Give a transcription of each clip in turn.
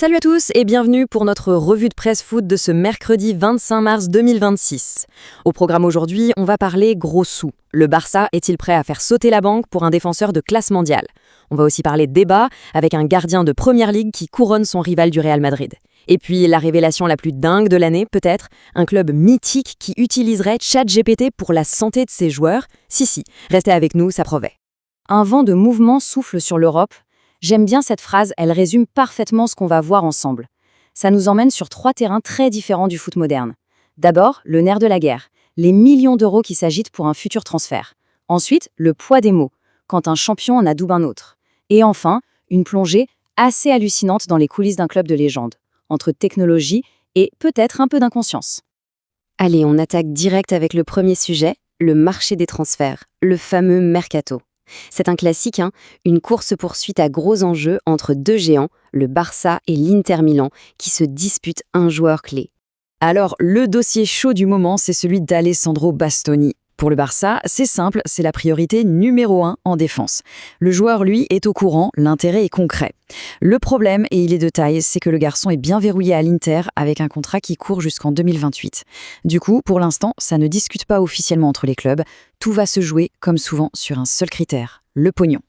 Salut à tous et bienvenue pour notre revue de presse foot de ce mercredi 25 mars 2026. Au programme aujourd'hui, on va parler gros sous. Le Barça est-il prêt à faire sauter la banque pour un défenseur de classe mondiale? On va aussi parler débat avec un gardien de première ligue qui couronne son rival du Real Madrid. Et puis la révélation la plus dingue de l'année peut-être, un club mythique qui utiliserait ChatGPT pour la santé de ses joueurs. Si, restez avec nous, ça promet. Un vent de mouvement souffle sur l'Europe. J'aime bien cette phrase, elle résume parfaitement ce qu'on va voir ensemble. Ça nous emmène sur 3 terrains très différents du foot moderne. D'abord, le nerf de la guerre, les millions d'euros qui s'agitent pour un futur transfert. Ensuite, le poids des mots, quand un champion en adoube un autre. Et enfin, une plongée assez hallucinante dans les coulisses d'un club de légende, entre technologie et peut-être un peu d'inconscience. Allez, on attaque direct avec le premier sujet, le marché des transferts, le fameux mercato. C'est un classique, une course-poursuite à gros enjeux entre deux géants, le Barça et l'Inter Milan, qui se disputent un joueur clé. Alors, le dossier chaud du moment, c'est celui d'Alessandro Bastoni. Pour le Barça, c'est simple, c'est la priorité numéro 1 en défense. Le joueur, lui, est au courant, l'intérêt est concret. Le problème, et il est de taille, c'est que le garçon est bien verrouillé à l'Inter avec un contrat qui court jusqu'en 2028. Du coup, pour l'instant, ça ne discute pas officiellement entre les clubs. Tout va se jouer, comme souvent, sur un seul critère, le pognon.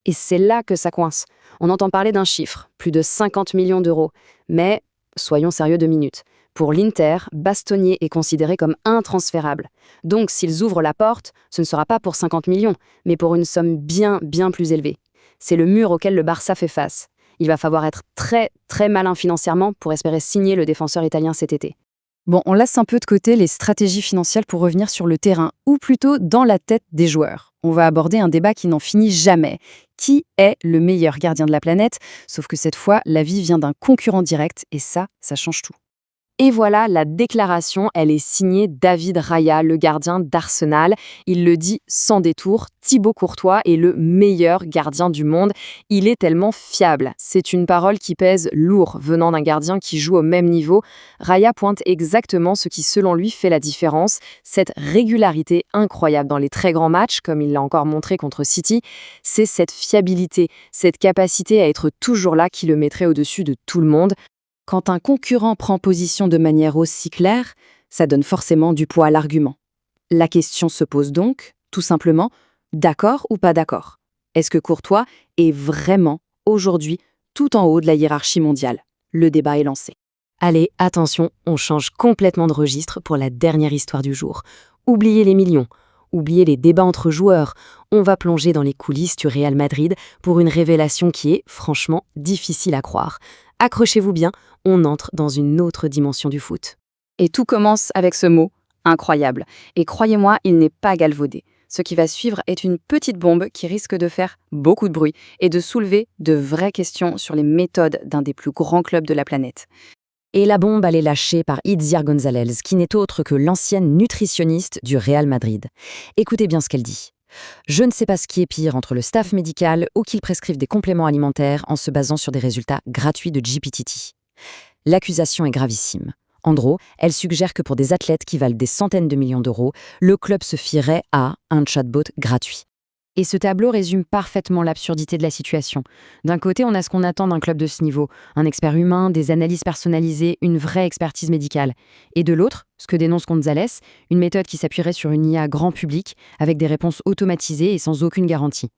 Et c'est là que ça coince. On entend parler d'un chiffre, plus de 50 millions d'euros. Mais, soyons sérieux 2 minutes. Pour l'Inter, Bastoni est considéré comme intransférable. Donc, s'ils ouvrent la porte, ce ne sera pas pour 50 millions, mais pour une somme bien plus élevée. C'est le mur auquel le Barça fait face. Il va falloir être très malin financièrement pour espérer signer le défenseur italien cet été. Bon, on laisse un peu de côté les stratégies financières pour revenir sur le terrain, ou plutôt dans la tête des joueurs. On va aborder un débat qui n'en finit jamais. Qui est le meilleur gardien de la planète? Sauf que cette fois, l'avis vient d'un concurrent direct, et ça change tout. Et voilà, la déclaration, elle est signée David Raya, le gardien d'Arsenal. Il le dit sans détour, Thibaut Courtois est le meilleur gardien du monde. Il est tellement fiable. C'est une parole qui pèse lourd venant d'un gardien qui joue au même niveau. Raya pointe exactement ce qui, selon lui, fait la différence. Cette régularité incroyable dans les très grands matchs, comme il l'a encore montré contre City, c'est cette fiabilité, cette capacité à être toujours là qui le mettrait au-dessus de tout le monde. Quand un concurrent prend position de manière aussi claire, ça donne forcément du poids à l'argument. La question se pose donc, tout simplement, d'accord ou pas d'accord? Est-ce que Courtois est vraiment, aujourd'hui, tout en haut de la hiérarchie mondiale? Le débat est lancé. Allez, attention, on change complètement de registre pour la dernière histoire du jour. Oubliez les millions, oubliez les débats entre joueurs. On va plonger dans les coulisses du Real Madrid pour une révélation qui est, franchement, difficile à croire. Accrochez-vous bien, on entre dans une autre dimension du foot. Et tout commence avec ce mot, incroyable. Et croyez-moi, il n'est pas galvaudé. Ce qui va suivre est une petite bombe qui risque de faire beaucoup de bruit et de soulever de vraies questions sur les méthodes d'un des plus grands clubs de la planète. Et la bombe, elle est lâchée par Itziar González, qui n'est autre que l'ancienne nutritionniste du Real Madrid. Écoutez bien ce qu'elle dit. Je ne sais pas ce qui est pire entre le staff médical ou qu'ils prescrivent des compléments alimentaires en se basant sur des résultats gratuits de GPT. L'accusation est gravissime. En gros, elle suggère que pour des athlètes qui valent des centaines de millions d'euros, le club se fierait à un chatbot gratuit. Et ce tableau résume parfaitement l'absurdité de la situation. D'un côté, on a ce qu'on attend d'un club de ce niveau, un expert humain, des analyses personnalisées, une vraie expertise médicale. Et de l'autre, ce que dénonce González, une méthode qui s'appuierait sur une IA grand public, avec des réponses automatisées et sans aucune garantie.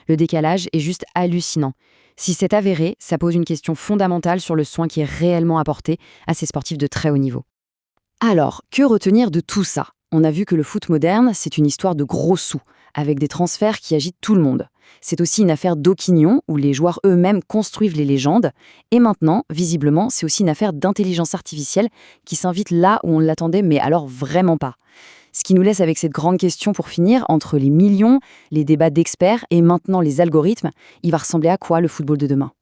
Le décalage est juste hallucinant. Si c'est avéré, ça pose une question fondamentale sur le soin qui est réellement apporté à ces sportifs de très haut niveau. Alors, que retenir de tout ça? On a vu que le foot moderne, c'est une histoire de gros sous, avec des transferts qui agitent tout le monde. C'est aussi une affaire d'opinion, où les joueurs eux-mêmes construisent les légendes. Et maintenant, visiblement, c'est aussi une affaire d'intelligence artificielle qui s'invite là où on l'attendait, mais alors vraiment pas. Ce qui nous laisse avec cette grande question pour finir, entre les millions, les débats d'experts et maintenant les algorithmes, il va ressembler à quoi le football de demain?